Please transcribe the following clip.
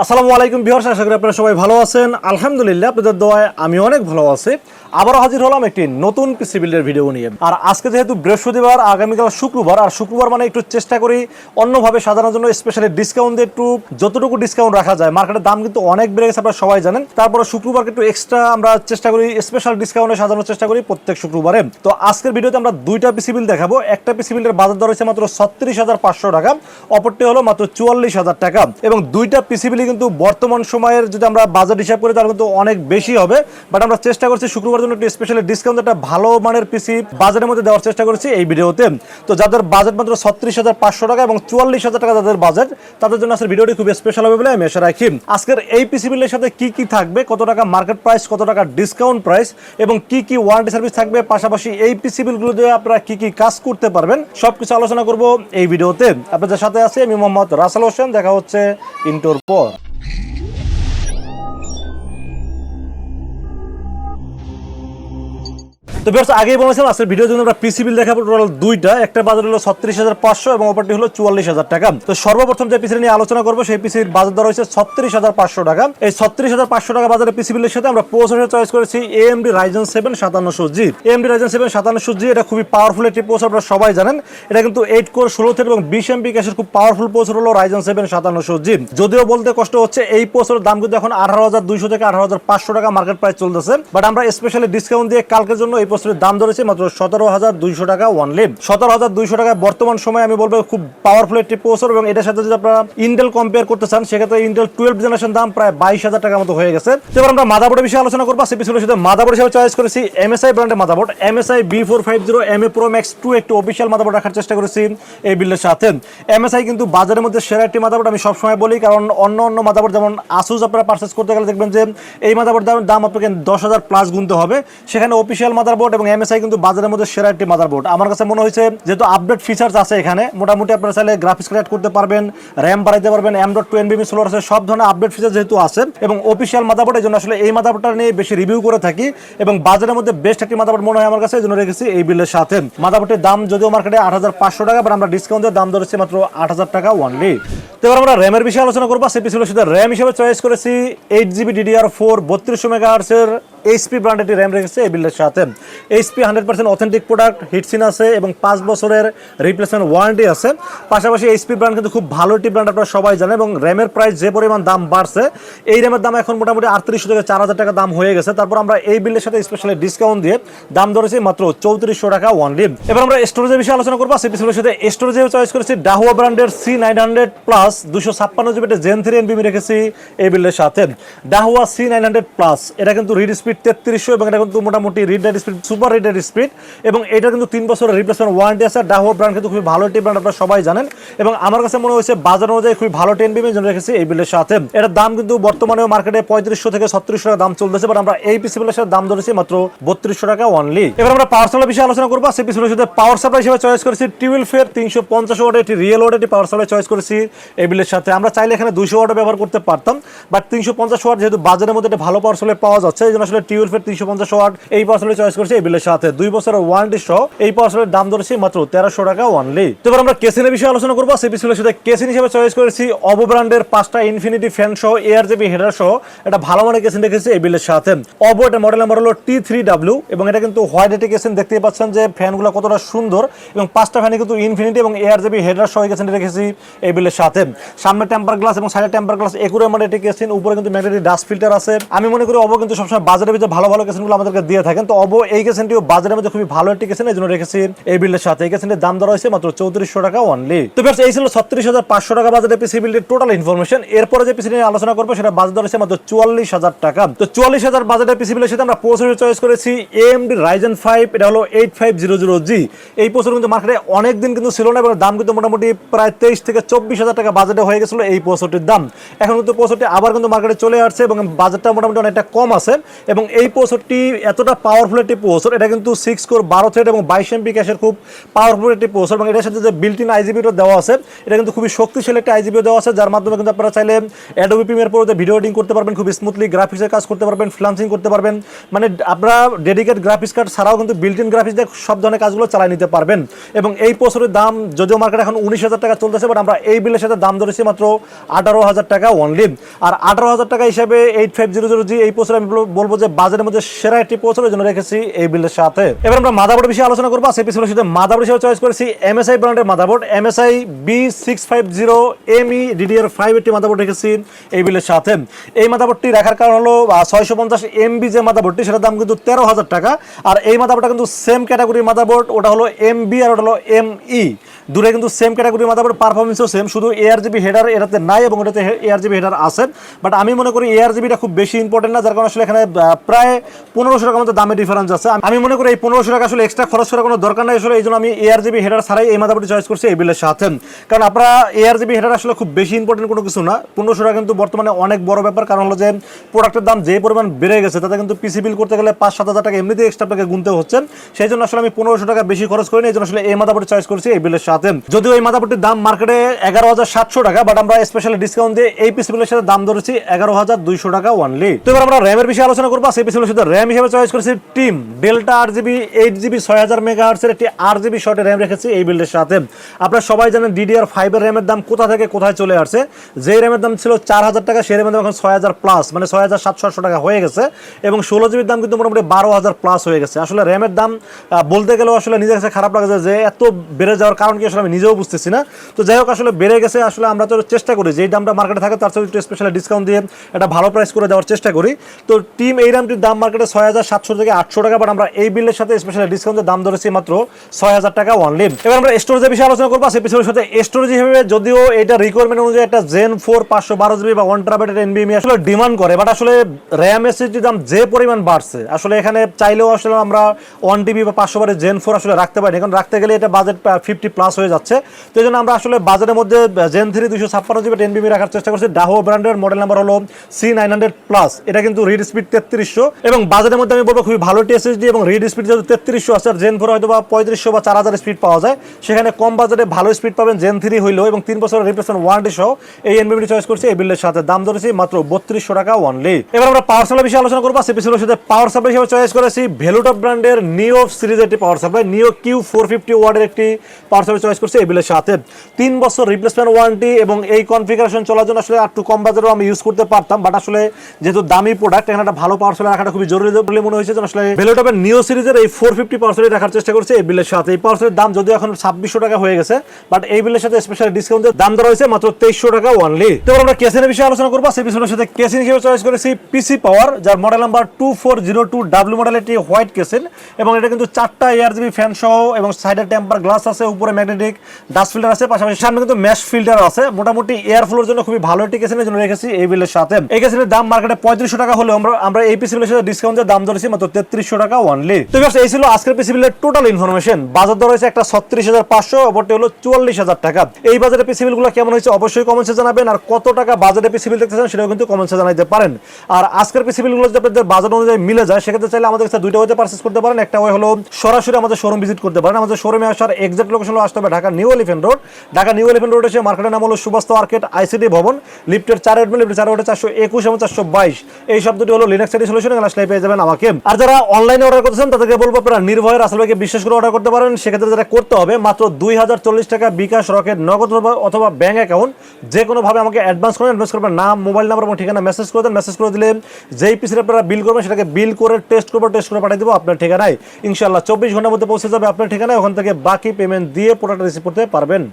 আসসালামু আলাইকুম ভিউয়ার্স, আশা করি আপনারা সবাই ভালো আছেন। আলহামদুলিল্লাহ, আপনাদের দোয়ায় আমি অনেক ভালো আছি। আবারও হাজির হলাম একটি নতুন পিসি বিল্ডের ভিডিও নিয়ে। আর আজকে যেহেতু বৃহস্পতিবার, আগামীকাল শুক্রবার, আর শুক্রবার মানে একটু চেষ্টা করি অন্যভাবে সাজানোর জন্য, স্পেশালি ডিসকাউন্ট দিয়ে একটু যতটুকু ডিসকাউন্ট রাখা যায়। মার্কেটের দাম কিন্তু অনেক বেড়ে গেছে, আপনারা সবাই জানেন। তারপরে শুক্রবারকে একটু এক্সট্রা আমরা চেষ্টা করি, স্পেশাল ডিসকাউন্টে সাজানোর চেষ্টা করি প্রত্যেক শুক্রবারে। তো আজকের ভিডিওতে আমরা দুইটা পিসি বিল দেখাবো। একটা পিসি বিলের বাজার দর হচ্ছে মাত্র 36,500 টাকা, অপরটি হলো মাত্র 44,000 টাকা। এবং দুইটা পিসি বিলই কিন্তু বর্তমান সময়ের যদি আমরা বাজেট হিসাব করি তাহলে কিন্তু অনেক বেশি হবে। বাট আমরা চেষ্টা করছি শুক্রবার জন্য একটু স্পেশালি ডিসকাউন্ট, একটা ভালো মানের পিসি বাজারের মধ্যে দেওয়ার চেষ্টা করেছি এই ভিডিওতে। তো যাদের বাজেট মাত্র 36,500 টাকা এবং 44,000 টাকা যাদের বাজেট, তাদের জন্য আজকের ভিডিওটি খুব স্পেশাল হবে বলে আমি আশা রাখি। আজকের এই পিসি বিলের সাথে কি কি থাকবে, কত টাকা মার্কেট প্রাইস, কত টাকা ডিসকাউন্ট প্রাইস, এবং কি কি ওয়ারেন্টি সার্ভিস থাকবে, পাশাপাশি এই পিসি বিলগুলো দিয়ে আপনারা কি কি কাজ করতে পারবেন, সবকিছু আলোচনা করব এই ভিডিওতে। আপনাদের সাথে আছি আমি মোহাম্মদ রাসেল হোসেন। দেখা হচ্ছে ইন্টোর পর। তো ভিউয়ার্স, আগেই বলেছিলাম আজকের ভিডিওর জন্য আমরা পিসি বিল দেখাবো টোটাল দুইটা। একটা বাজার হলো 36,500 এবং অপরটি হলো 44,000 টাকা। তো সর্বপ্রথম যে পিসি নিয়ে আলোচনা করবো সেই পিসির বাজার দর হচ্ছে 36,500 টাকা। এই 36,500 টাকা বাজারের পিসি বিলের সাথে আমরা প্রসেসর চয়েস করেছি AMD Ryzen 7 5700G। AMD Ryzen 7 5700G এটা খুবই পাওয়ারফুল একটি প্রসেসর, আপনারা সবাই জানেন। এটা কিন্তু 8 কোর 16 থ্রেড এবং 20 MB ক্যাশের খুব পাওয়ারফুল প্রসেসর হলো Ryzen 7 5700G। যদিও বলতে কষ্ট হচ্ছে, এই প্রসেসরের দাম কিন্তু এখন 18,200 থেকে 18,500 টাকা মার্কেট প্রাইস চলতেছে। বাট আমরা স্পেশালি ডিসকাউন্ট দিয়ে কালকের জন্য এই প্রসেসরের দাম ধরেছে মাত্র 17,200 টাকা অনলি। 17,200 টাকা বর্তমান সময় আমি বলবো খুব পাওয়ারফুল একটি প্রসেসর। এবং এটার সাথে যদি আপনারা ইন্টেল কম্পেয়ার করতে চান, সেক্ষেত্রে ইন্টেল 12 জেনারেশন দাম প্রায় 22,000 টাকার মতো হয়ে গেছে। এবার আমরা মাদারবোর্ডের বিষয়ে আলোচনা করবো। সেই পিছনের সাথে মাদারবোর্ড হিসেবে চয়েস করেছি MSI ব্র্যান্ডের motherboard MSI B450 MA Pro Max 2, একটি অফিসিয়াল মাদারবোর্ড রাখার চেষ্টা করেছি এই বিল্ডের সাথে। MSI কিন্তু বাজারের মধ্যে সেরা একটি মাদারবোর্ড, আমি সবসময় বলি। কারণ অন্য মাদারবোর্ড যেমন আসুস আপনারা পারচেস করতে গেলে দেখবেন যে এই মাদারবোর্ডের দাম আপনাকে 10,000 প্লাস গুনতে হবে। সেখানে অফিসিয়াল মাদারবোর্ড এবং MSI কিন্তু বাজারের মধ্যে সেরা একটি মাদারবোর্ড আমার কাছে মনে হয়েছে। যেহেতু আপডেট ফিচার্স আছে এখানে, মোটামুটি আপনারা চাইলে গ্রাফিক্স কার্ড করতে পারবেন, র্যাম বাড়াইতে পারবেন, M.2 NVMe স্লোয়ার আছে, সব ধরনের আপডেট ফিচার যেহেতু আছে এবং অফিসিয়াল মাদারবোর্ড, এই জন্য আসলে এই মাদারবোর্ডটা নিয়ে বেশি রিভিউ করে থাকি এবং বাজারের মধ্যে বেস্ট একটি মাদারবোর্ড মনে হয় আমার কাছে, এই জন্য রেখেছি এই বিলের সাথে। মাদারবোর্ডের দাম যদিও মার্কেটে 8,500 টাকা, বাট আমরা ডিসকাউন্টের দাম ধরেছি মাত্র 8,000 টাকা অনলি। তো এবার আমরা র্যামের বিষয়ে আলোচনা করবো। সেই পিছনে শুধু র্যাম হিসেবে চয়েস করেছি 8GB DDR4 3200 মেগাহার্টজের HP ব্র্যান্ডের একটি র্যাম রেখেছে এই বিল্ডের সাথে। HP 100% অথেন্টিক প্রোডাক্ট, হিটসিন আছে এবং 5 বছরের রিপ্লেসমেন্ট ওয়ারেন্টি আছে। পাশাপাশি HP ব্র্যান্ড কিন্তু খুব ভালো একটি ব্র্যান্ড, আপনারা সবাই জানেন। এবং র্যামের প্রাইস যে পরিমাণ দাম বাড়ছে, এই র্যামের দাম এখন মোটামুটি 3800 থেকে 4,000 টাকা দাম হয়ে গেছে। তারপর আমরা এই বিল্ডের সাথে স্পেশালি ডিসকাউন্ট দিয়ে দাম ধরেছি মাত্র 3400 টাকা অনলি। এবার আমরা স্টোরেজের বিষয়ে আলোচনা করবো। সেই পিছনের সাথে স্টোরেজে চয়েস করেছি ডাহুয়া ব্র্যান্ডের C900 plus 256GB gen 3 NVMe রেখেছি এই বিল্ডের সাথে। ডাহুয়া C900 প্লাস এটা কিন্তু রিড স্পিড 3300 এবং এটা কিন্তু মোটামুটি read write speed, super read write speed, এবং এটা কিন্তু 3 বছরের রিপ্লেসমেন্ট ওয়ারেন্টি আছে। ডাহুয়া ব্র্যান্ড কিন্তু খুবই ভালো একটি ব্র্যান্ড, আপনারা সবাই জানেন। এবং আমার কাছে মনে হয়েছে বাজার অনুযায়ী খুবই ভালো 10 NVMe জন্য রেখেছি এই বিলের সাথে। এটার দাম কিন্তু বর্তমানে মার্কেটে 3500 থেকে 3600 টাকা দাম চলতেছে, বাট আমরা এই পিসি বিলের সাথে দাম ধরেছি মাত্র 3200 টাকা অনলি। এবার আমরা পাওয়ার সাপ্লাই বিষয়ে আলোচনা করবো। সেই পিসি বিলের সাথে পাওয়ার সাপ্লাই হিসেবে চয়েস করেছি টিউবওয়েল 350 ওয়াটের একটি রিয়েল ওয়াটের একটি পাওয়ার সাপ্লাই চয়েস করেছি এই বিলের সাথে। আমরা চাইলে এখানে 200 ওয়াট ব্যবহার করতে পারতাম, বাট 350 ওয়াট যেহেতু বাজারের মধ্যে একটা ভালো পাওয়ার সাপ্লাই পাওয়া যাচ্ছে, এই জন্য আসলে টিউবওয়েল 350 ওয়াট এই পাওয়ার সাপ্লাই চয়েস করেছি এই বিলের সাথে। 2 বছরের ওয়ারেন্টি সহ এই পাওয়ার সাপ্লাইয়ের দাম ধরেছি মাত্র 1300 টাকা অনলি। তো এবার আমরা কেসিনের বিষয়ে আলোচনা করবো। সেই পিসির সাথে কেসিন হিসেবে চয়েস করেছি অবো ব্র্যান্ডের 5টা ইনফিনিটি ফ্যান সহ ARGB হেডার সহ একটা ভালো মানের কেসিন রেখেছি এই বিলের সাথে। অবো এটা মডেল নাম্বার হলো T3W এবং এটা কিন্তু হোয়াইট এটি কেসিন। দেখতেই পাচ্ছেন যে ফ্যানগুলো কতটা সুন্দর এবং 5টা ফ্যানে কিন্তু ইনফিনিটি এবং ARGB হেডার সহ কেসিন রেখেছি এই বিলের সাথে। সামনে টেম্পার গ্লাস এবং সাইডে টেম্পার গ্লাস একুরে মানে এটি কেসিন, উপরে কিন্তু ম্যাগনেটিক ডাস্ট ফিল্টার আছে। আমি মনে করি অবো কিন্তু সবসময় বাজারের ভিতরে ভালো ভালো কেসিনগুলো আমাদেরকে দিয়ে থাকেন। তো অবো এই কেসিনটিও বাজারের মধ্যে খুবই ভালো একটি কেসিন, এই জন্য রেখেছি এই বিলের সাথে। এই কেসিনের দাম ধরা হয়েছে মাত্র 3400 টাকা অনলি। তো ভিউয়ার্স, এই ছিল 36,500 টাকা বাজারের পিসি বিল্ডের টোটাল ইনফরমেশন। এরপরে যে পিসি নিয়ে আলোচনা করবো সেটা বাজার ধরেছে মাত্র 44,000 টাকা। তো 44,000 বাজারের পিসি বিলের সাথে আমরা প্রসেসর চয়েস করেছি AMD Ryzen 5, এটা হলো 8500G। এই প্রসেসর কিন্তু মার্কেটে অনেক দিন কিন্তু ছিল না এবং দাম কিন্তু মোটামুটি প্রায় 23 থেকে 24,000 টাকা বাজেটে হয়ে গেছিল এই প্রসেসরটির দাম। এখন কিন্তু প্রসেসরটি আবার কিন্তু মার্কেটে চলে আসছে এবং বাজেটটা মোটামুটি অনেকটা কম আছে এবং এবং এই প্রসেসরটি এতটা পাওয়ারফুল একটি প্রসেসর, এটা কিন্তু 6 কোর 12 থ্রেড এবং 22 এমপি ক্যাশের খুব পাওয়ারফুল একটি প্রসেসর, এবং এটার সাথে যে বিল্ট ইন আইজিবিও দেওয়া আছে, এটা কিন্তু খুবই শক্তিশালী একটা আইজিবিও দেওয়া আছে, যার মাধ্যমে কিন্তু আপনারা চাইলে অ্যাডোবি প্রিমিয়ার প্রোতে ভিডিও এডিটিং করতে পারবেন, খুব স্মুথলি গ্রাফিক্সের কাজ করতে পারবেন, ফ্রিল্যান্সিং করতে পারবেন, মানে আপনারা ডেডিকেট গ্রাফিক্স কার্ড ছাড়াও কিন্তু বিল্ট ইন গ্রাফিক্স দিয়ে সব ধরনের কাজগুলো চালাই নিতে পারবেন। এবং এই প্রসেসরের দাম যদিও মার্কেটে এখন 19,000 টাকা চলতেছে, বাট আমরা এই বিলের সাথে দাম ধরেছি মাত্র 18,000 টাকা অনলি। আর 18,000 টাকা হিসাবে 8500G এই প্রসেসর আমি বলবো যে বাজারের মধ্যে সেরা একটি প্রসেসরের জন্য রেখেছি এই বিলের সাথে। এবার আমরা মাদারবোর্ড বিষয়ে আলোচনা করবো। সেই পিসির সাথে মাদারবোর্ড হিসেবে চয়েস করেছি MSI ব্র্যান্ডের মাদারবোর্ড, MSI B650ME DDR5 একটি মাদারবোর্ড রেখেছি এই বিলের সাথে। এই মাদারবোর্ডটি রাখার কারণ হলো 650 MB যে মাদারবোর্ডটি, সেটার দাম কিন্তু 13,000 টাকা। আর এই মাদারবোর্ডটা কিন্তু সেম ক্যাটাগরির মাদারবোর্ড, ওটা হলো MB আর ওটা হলো ME, দুটো কিন্তু সেম ক্যাটাগরির মাদারবোর্ড, পারফরমেন্সও সেম, শুধু ARGB হেডার এটাতে নাই এবং এটাতে ARGB হেডার আছে। বাট আমি মনে করি ARGBটা খুব বেশি ইম্পর্টেন্ট না, যার কারণে আসলে এখানে প্রায় 1500 টাকার মতো দামে ডিফারেন্স আছে। আমি মনে করি এই 1500 টাকা আসলে এক্সট্রা খরচ করার কোনো দরকার নাই আসলে, এই জন্য আমি ARGB হেডার ছাড়াই এই মাদারবোর্ডটি চয়েস করছি এই বিলের সাথে। কারণ আপনারা ARGB হেডার আসলে খুব বেশি ইম্পর্টেন্ট কোনো কিছু না, 1500 টাকা কিন্তু বর্তমানে অনেক বড় ব্যাপার। কারণ হলো যে প্রোডাক্টের দাম যে পরিমাণ বেড়ে গেছে, তাতে কিন্তু পিসি বিল করতে গেলে 5-7 হাজার টাকা এমনিতেই এক্সট্রা টাকা গুনতে হচ্ছে। সেই জন্য আসলে আমি 1500 টাকা বেশি খরচ করিনি, এই জন্য আসলে এই মাদারবোর্ড চয়েস করছি এই বিলের সাথে। যদিও এই মাদারবোর্ডটির দাম মার্কেটে 11,700 টাকা, বাট আমরা স্পেশালি ডিসকাউন্ট দিয়ে এই পিসি বিলের সাথে দাম ধরেছি 11,200 টাকা অনলি। তো এবার আমরা র্যামের বিষয়ে আলোচনা করবো। সেই পিসি বিলের সাথে র্যাম হিসেবে চয়েস করেছি team delta 8GB 8GB 6000 megahertz এর একটি RGB শর্টের র্যাম রেখেছি এই বিল্ডের সাথে। আপনারা সবাই জানেন DDR5 এর র্যামের দাম কোথা থেকে কোথায় চলে আসছে। যে র্যামের দাম ছিল 4,000 টাকা, সেই র্যামের দাম এখন 6,000 প্লাস, মানে 6,700 টাকা হয়ে গেছে। এবং 16GB দাম কিন্তু মোটামুটি 12,000 প্লাস হয়ে গেছে। আসলে র্যামের দাম বলতে গেলেও আসলে নিজের কাছে খারাপ লাগে যে এত বেড়ে যাওয়ার কারণ কি আসলে আমি নিজেও বুঝতেছি না। তো যাই হোক, আসলে বেড়ে গেছে, আসলে আমরা তো চেষ্টা করি যে দামটা মার্কেটে থাকে তার সাথে একটু স্পেশালি ডিসকাউন্ট দিয়ে একটা ভালো প্রাইস করে দেওয়ার চেষ্টা করি। তো টিম এই র্যামটির দাম মার্কেটে 6,700 থেকে 800 টাকা, বাট আমরা এই বিলের সাথে স্পেশালি ডিসকাউন্টের দাম ধরেছি মাত্র 6,000 টাকা অনলি। এবার আমরা স্টোরেজের বিষয়ে আলোচনা করবো। সেই পিছনের সাথে স্টোরেজ হিসেবে যদিও এটা রিকোয়ারমেন্ট অনুযায়ী একটা Zen 4 512GB বা 1TB NVMe আসলে ডিমান্ড করে, বাট আসলে র্যাম এসএসডির দাম যে পরিমাণ বাড়ছে, আসলে এখানে চাইলেও আসলে আমরা 1TB বা 512 Zen 4 আসলে রাখতে পারি। এখন রাখতে গেলে এটা বাজেট 50 প্লাস হয়ে যাচ্ছে। তো এই জন্য আমরা আসলে বাজারের মধ্যে Zen 3 256GB NVMe রাখার চেষ্টা করছি। ডাহো ব্র্যান্ডের মডেল নাম্বার হলো C900 প্লাস, এটা কিন্তু রিড স্পিড 3300 এবং বাজারের মধ্যে আমি বলবো খুবই ভালো এসএসডি এবং রিড স্পিড যেহেতু 3300 আছে, আর Zen 4 হয়তো বা 3500 বা 4000 স্পিড পাওয়া যায়, সেখানে কম বাজারে ভালো স্পিড পাবেন Zen 3 হইলেও, এবং 3 বছরের রিপ্লেসমেন্ট ওয়ারেন্টি সহ এই এনভিএমটি চয়েস করছি এই বিলের সাথে। দাম ধরেছি মাত্র 3200 টাকা অনলি। এবার আমরা পাওয়ার সাপ্লাই বিষয়ে আলোচনা করবো। সিপিসির সাথে পাওয়ার সাপ্লাই হিসেবে চয়েস করেছি ভ্যালুটপ ব্র্যান্ডের নিও সিরিজের একটি পাওয়ার সাপ্লাই, নিও Q450 ওয়াটের একটি পাওয়ার সাপ্লাই চয়েস করছি এই বিলের সাথে। 3 বছর রিপ্লেসমেন্ট ওয়ারেন্টি এবং এই কনফিগারেশন চলার জন্য আসলে একটু কম বাজারেও আমি ইউজ করতে পারতাম, বাট আসলে যেহেতু দামি প্রোডাক্ট, এখানে একটা ভালো পাওয়ার সাপ্লাই রাখাটা খুবই জরুরি বলে মনে হয়েছে। আসলে ভ্যালুটপের নিও সিরিজের এই 450 পাওয়ার সাপ্লাই রাখার চেষ্টা করছি এই বিলের সাথে। এই পাওয়ার সাপ্লাইয়ের দাম যদিও এখন 2600 টাকা হয়ে গেছে, বাট এই বিলের সাথে স্পেশাল ডিসকাউন্টের দাম ধরা হয়েছে মাত্র 2300 টাকা অনলি। তো আমরা কেসিনের বিষয়ে আলোচনা করবো। সেই পিছনের সাথে কেসিন হিসেবে চয়েস করেছি পিসি পাওয়ার, যার মডেল নাম্বার 2402W মডেল, এটি হোয়াইট কেসিন এবং এটা কিন্তু 4টা ARGB ফ্যান সহ এবং সাইডে টেম্পার গ্লাস আছে, উপরে ম্যাগনেটিক ডাস্ট ফিল্টার আছে, পাশাপাশি সামনে কিন্তু ম্যাশ ফিল্টার আছে। মোটামুটি এয়ার ফ্লোর জন্য খুবই ভালো একটি কেসিনের জন্য রেখেছি এই বিলের সাথে। এই কেসিনের দাম মার্কেটে 3500 টাকা হলেও আমরা এই পিসি বিলের সাথে ডিসকাউন্টের দাম ধরেছি মাত্র 3300 টাকা অনলি। তো এই ছিল আজকের পিসি বিলের টোটাল ইনফরমেশন। বাজার দর হয়েছে একটা 36,500, অপরটি হলো 44,000 টাকা। এই বাজারে পিসি বিলগুলো কেমন হয়েছে অবশ্যই কমেন্টসে জানাবেন, আর কত টাকা বাজারে পিসি বিল দেখতেছেন সেটাও কিন্তু কমেন্টসে জানাইতে পারেন। আর আজকের পিসি বিলগুলো যদি আপনাদের বাজার অনুযায়ী মিলে যায়, সেক্ষেত্রে চাইলে আমাদের কাছে দুইটা ওয়েতে পারচেজ করতে পারেন। একটা ওয়ে হলো সরাসরি আমাদের শোরুম ভিজিট করতে পারেন। আমাদের শোরুমে আসার এক্সাক্ট লোকেশন হলো আসতে হবে Dhaka new elephant road. Dhaka new elephant road এসে মার্কেটের নাম হলো সুবাস্তু আর্কেড আইসিডি ভবন, লিফটের 4 লিফটের 4 421 এবং 422। এই শব্দটি হলো লিনাক্স আইডি সলিউশন, এখানে আসলে পেয়ে যাবেন আমাকে। আর যারা অনলাইনে অর্ডার করতেছেন তাদেরকে বলবো আপনারা নির্ভয়ে রাসেল ভাইকে বিশ্বাস করে অর্ডার করতে পারেন। সেক্ষেত্রে যেটা করতে হবে, মাত্র 2040 টাকা বিকাশ, রকেট, নগদ অথবা ব্যাংক অ্যাকাউন্ট যে কোনো ভাবে আমাকে অ্যাডভান্স করবেন, নাম, মোবাইল নাম্বার এবং ঠিকানা মেসেজ করে দেন। মেসেজ করে দিলে যেই পিসি আপনারা বিল করবেন সেটাকে বিল করে টেস্ট করে পাঠিয়ে দেবো আপনার ঠিকানায়। ইনশাআল্লাহ 24 ঘন্টার মধ্যে পৌঁছে যাবে আপনার ঠিকানায়। ওখান থেকে বাকি পেমেন্ট দিয়ে প্রোডাক্ট রিসিভ করতে পারবেন।